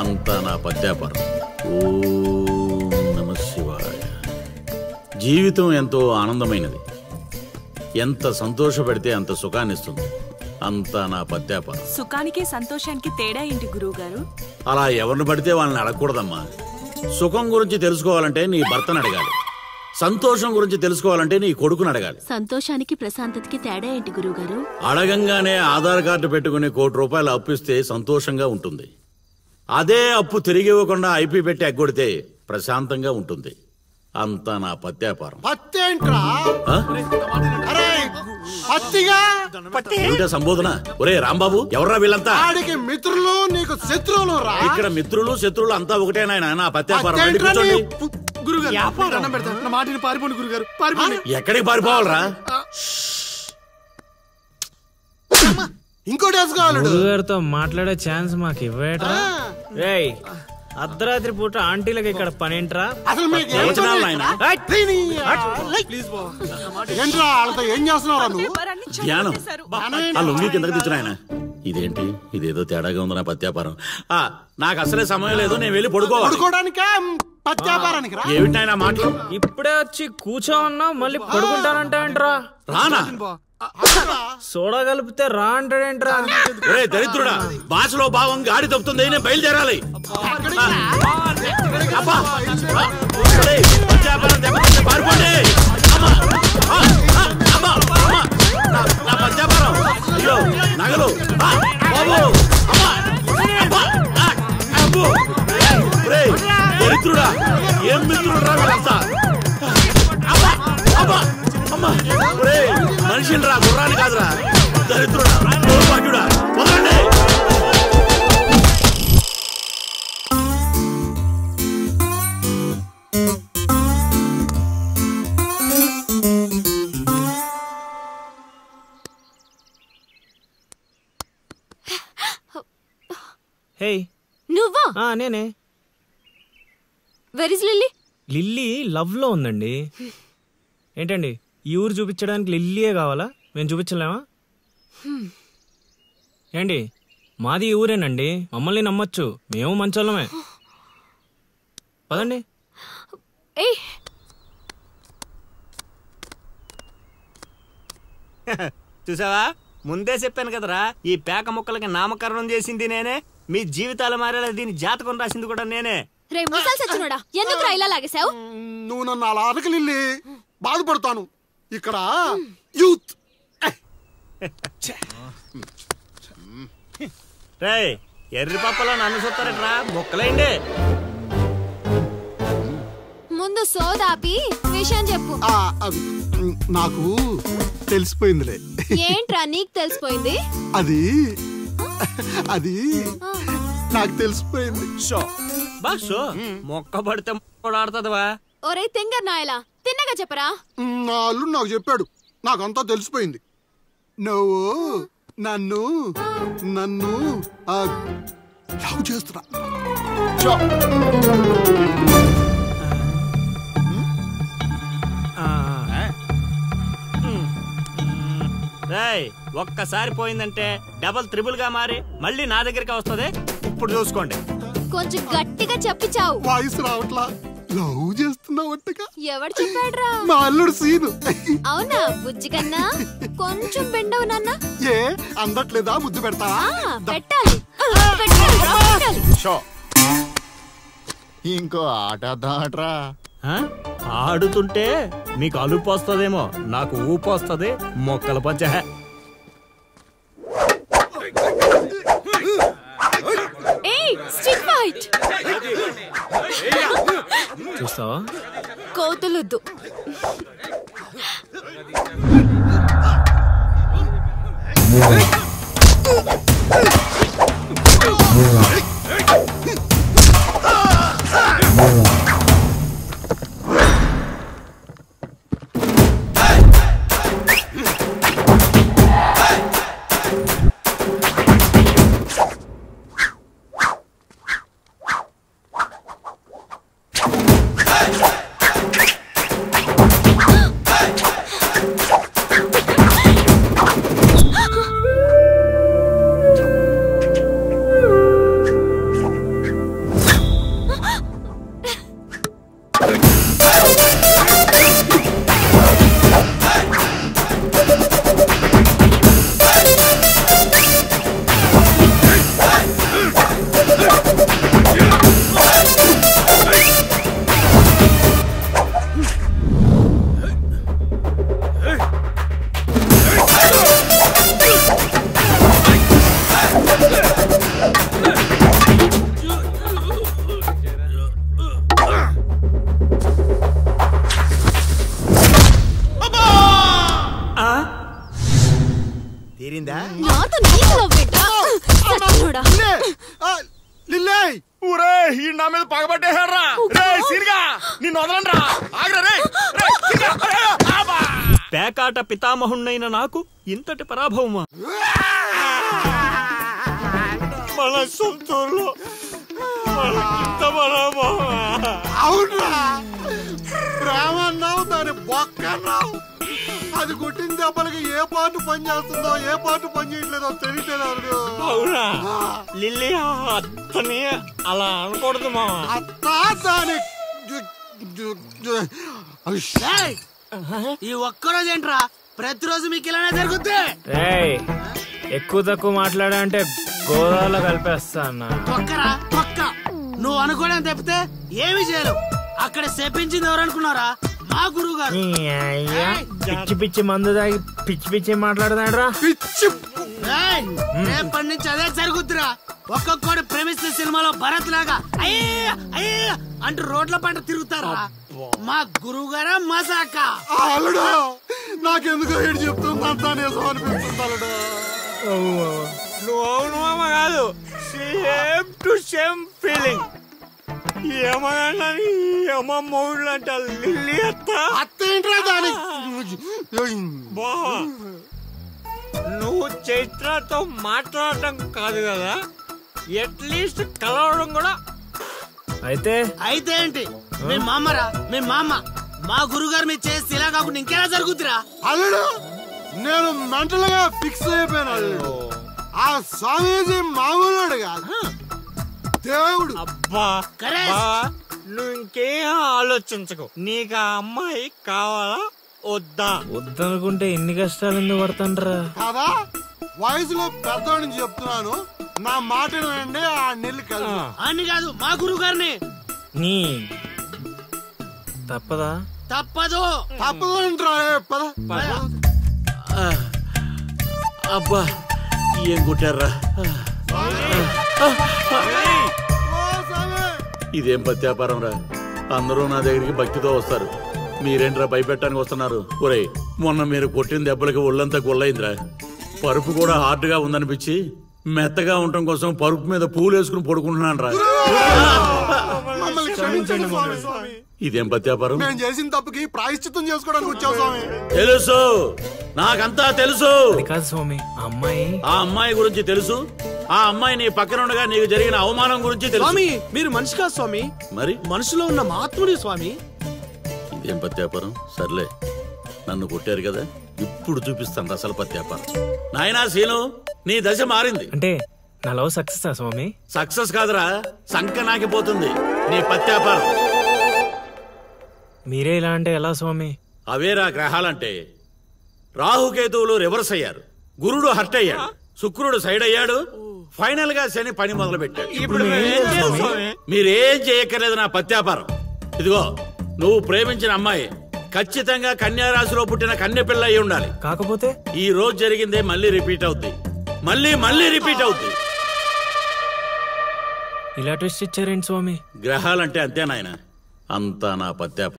అంతా నా పద్యాపారం. ఓం నమః శివాయ. జీవితం ఎంతో ఆనందమైనది. ఎంత సంతోషపెడితే అంత సుఖాన్నిస్తుంది. అంతా నా పద్యాపారం. సుఖానికి సంతోషానికి తేడా ఏంటి గురువు గారు? అలా ఎవరిని పడితే వాళ్ళని అడగకూడదమ్మా. సుఖం గురించి తెలుసుకోవాలంటే నీ భర్తను అడగాలి. సంతోషం గురించి తెలుసుకోవాలంటే నీ కొడుకుని అడగాలి. సంతోషానికి ప్రశాంతతకి తేడా ఏంటి గురువుగారు? అడగంగానే ఆధార్ కార్డు పెట్టుకుని ₹1,00,00,000 అప్పు ఇస్తే సంతోషంగా ఉంటుంది. అదే అప్పు తిరిగి ఇవ్వకుండా ఐపీ పెట్టి ఎగ్గొడితే ప్రశాంతంగా ఉంటుంది. అంతా నా పత్యాపారం. ఏమిటా సంబోధన? ఒరే రాంబాబు, ఎవర్రా వీళ్ళంతా? మిత్రులు నీకు శత్రువులు. ఇక్కడ మిత్రులు శత్రువులు అంతా ఒకటే నాయన. నా పత్యాపారం. ఎక్కడికి పారిపోవాలరా? ఇంకోటి గురుగారితో మాట్లాడే ఛాన్స్ మాకు ఇవ్వేట్రా? అర్ధరాత్రి పూట ఆంటీలకి ఇక్కడ పనేంట్రా? ఏం చేస్తున్నావు? జ్ఞానం ఆ లొంగి కిందకి తెచ్చిన ఆయన. ఇదేంటి ఇదేదో తేడాగా ఉంది నా పత్యాపారం. నాకు అసలే సమయం లేదు, నేను వెళ్ళి పడుకోవడానికి. ఏమిటి ఆయన మాటలు? ఇప్పుడే వచ్చి కూర్చో అన్నావు, మళ్ళీ పడుకుంటానంటావేంట్రా? రానా? సోడా కలిపితే రా అంటాడేంట్రా? రే దరిద్రుడా, భాషలో భావం గాడి తప్పుతుంది. నేను బయలుదేరాలి. పారిపోండి. నా పద్యాపారం. అయ్యో నగలు. దరిద్రుడా, ఏం మిత్రుడు రా వీళ్ళంతా. మనిషిని రా, గుర్రాన్ని కాదురా. దరిద్రుడా, దౌర్భాగ్యుడా, వదలండి. హే, నువ్వా? నేనే. Where is lily? Lily love లో ఉందండి. ఏంటండి, ఈ ఊరు చూపించడానికి లిల్లీయే కావాలా? మేము చూపించలేమా? ఏంటి, మాది ఈ ఊరేనండి, మమ్మల్ని నమ్మొచ్చు, మేము మంచోళ్ళమే. పదండి. చూసావా, ముందే చెప్పాను కదరా, ఈ పేక ముక్కలకి నామకరణం చేసింది నేనే. మీ జీవితాలు మారేలా దీని జాతకం రాసింది కూడా నేనే. ఎందుకు ఇలా లాగేశావు? నువ్వు నన్ను అలా అరకలిల్లి బాధపడతాను. ఇక్కడ యూత్. రే, ఎర్రి పప్పలో నన్ను చూస్తారట్రా, ముక్కలేండి. ముందు సోదాపి విషయం చెప్పు. నాకు తెలిసిపోయిందిలే. ఏంట్రా నీకు తెలిసిపోయింది? అది అది నాకు తెలిసిపోయింది. మొక్క పడితే ఆడుతుందివా? ఒరే తింగర్ నాయలా, తిన్నగా చెప్పరా. నా అల్లుడు నాకు చెప్పాడు, నాకంతా తెలిసిపోయింది. నువ్వు నన్ను నన్ను లవ్ చేస్తున్నా. ఒక్కసారి పోయిందంటే డబల్ త్రిబుల్ గా మారి మళ్ళీ నా దగ్గరికి వస్తుంది. ఇప్పుడు చూసుకోండి. కొంచెం గట్టిగా చెప్పిచావు. వాయిస్ రావట్లా. లవ్ చేస్తున్నావట్టుగా. ఎవడు చెప్పాడ్రా? మా అల్లుడు సీను. అవునా బుజ్జి కన్నా? కొంచెం బెండవు నాన్న. ఏ అందట్లేదా? ముద్దు పెడతావా? పెట్టాలి. ఇంకో ఆట ఆడరా. ఆడుతుంటే మీకు అలుపు వస్తుందేమో, నాకు ఊపు వస్తుంది. మొక్కల పంచ. చూస్తావా? కోతులొద్దు. లిల్లే ఊరే ఈ నా మీద పగబట్టేశాడ్రా సీన్గా నిన్ను వదలండ్రా ఆగ్రా రే పేకాట పితామహుణ్ణైన నాకు ఇంతటి పరాభవమా మన సొంతూరులో అవునరా ప్రేమ అన్నావు దాని బొక్క అన్నావు అది కొట్టిన దెబ్బలకి ఏ పాటు పని చేస్తుందో ఏ పాటు పని చేయట్లేదో తెలియట్లేదు అవునా లిల్లీ అత్తని అలా అనకూడదు మా అత్తా దాని ఈ ఒక్కరోజు ఏంట్రా ప్రతిరోజు మీకు ఇలానే జరుగుద్ది. రేయ్ ఎక్కువ తక్కువ మాట్లాడా అంటే గోదావరిలో కలిపేస్తా అన్న. తొక్కరా తొక్క, నువ్వు అనుకోవడం తప్పితే ఏమి చేయలేవు. అక్కడ చెప్పించింది ఎవరు అనుకున్నారా? మా గురువు గారు. పిచ్చి పిచ్చి మందు తాగి పిచ్చి పిచ్చి మాట్లాడుతున్నాడు. పిచ్చి రేపటి నుంచి అదే జరుగుద్దిరా. ఒక్కొక్కడు ప్రేమిస్తే సినిమాలో భరత్ లాగా అయ్యా అయ్యా అంటూ రోడ్ల పంట తిరుగుతారా. మా గురువు గారా మసాక. అల్లుడు నాకెందుకో ఏడు చెప్తుందంతా నిజం అనిపిస్తుంది అల్లుడు. నువ్వు అవును మామ కాదు, సేమ్ టు సేమ్ ఫీలింగ్. ఏమన్నా మొగుళ్ళు అంట లిల్లీ అత్త ఏంట్రా దాని బావా, నువ్వు చైత్రతో మాట్లాడటం కాదు కదా, అట్లీస్ట్ కలవడం కూడా. అయితే అయితే ఏంటి? మీ మామరా, మీ మామ మా గురుగారు మీరు చేసి ఇలా కాకుండా ఇంకెలా జరుగుతురా? అల్లుడు నేను మెంటల్ గా ఫిక్స్ అయిపోయాను అల్లుడు. ఆ స్వామీజీ మామూలుడు కాదు, దేవుడు. అబ్బా నువ్వు ఇంకేం ఆలోచించకు. నీకు ఆ అమ్మాయి కావాలా వద్దా? వద్దనుకుంటే ఎన్ని కష్టాలు ఎందుకు పడతాండ్రా కాదా? వయసులో పెద్దవాడిని చెప్తున్నాను, నా మాట వినండి. ఆ నెల్లి కదా అని కాదు, మా గురువు గారిని. నీ తప్పదా? తప్పదు. తప్పదు అంటారా? పద అబ్బా ఏం కొట్టారా? ఇదేం పత్యాపారం రా? అందరూ నా దగ్గరికి భక్తితో వస్తారు, మీరేంట్రా భయపెట్టడానికి వస్తున్నారు? ఒరేయ్ మొన్న మీరు కొట్టిన దెబ్బలకి ఒళ్ళంతా గుల్లైందిరా. పరుపు కూడా హార్డ్ గా ఉందనిపించి మెత్తగా ఉండటం కోసం పరుపు మీద పూలు వేసుకుని పడుకుంటున్నాను రా. ఇదేం పత్యాపారం? నేను చేసిన తప్పుకి ప్రాయశ్చిత్తం చేసుకోవడానికి వచ్చావు స్వామి. తెలుసు, నాకంతా తెలుసు. కాదు స్వామి, ఆ అమ్మాయి గురించి తెలుసు. ఆ అమ్మాయి నీ పక్కన ఉండగా నీకు జరిగిన అవమానం గురించి తెలుసు. స్వామి మీరు మనిషి కాదు స్వామి, మరి మనసులో ఉన్న మహాత్ముడి స్వామి. ఇదేం పత్యాపారం? సర్లే, నన్ను కొట్టారు కదా, ఇప్పుడు చూపిస్తాను అసలు పత్యాపారం. నాయనా సీను, నీ దశ మారింది. అంటే నా లవ్ సక్సెస్ స్వామి? సక్సెస్ కాదురా, సంక నాకిపోతుంది నీ పత్యాపారం. మీరే ఇలా అంటే ఎలా స్వామి? అవేరా గ్రహాలంటే. రాహుకేతువులు రివర్స్ అయ్యారు, గురుడు హర్ట్ అయ్యాడు, శుక్రుడు సైడ్ అయ్యాడు, ఫైనల్ గా శని పని మొదలు పెట్టాడు. ఇప్పుడు మీరేం చేయక్కర్లేదు నా పత్యాపారం. ఇదిగో నువ్వు ప్రేమించిన అమ్మాయి ఖచ్చితంగా కన్యారాశిలో పుట్టిన కన్య పిల్ల అయి ఉండాలి. కాకపోతే ఈ రోజు జరిగిందే మళ్ళీ రిపీట్ అవుద్ది, మళ్ళీ రిపీట్ అవుద్ది. ఇలా ట్విస్ట్ ఇచ్చారేంటి స్వామి? గ్రహాలంటే అంతే నాయన, అంతా నా పత్యాపారం.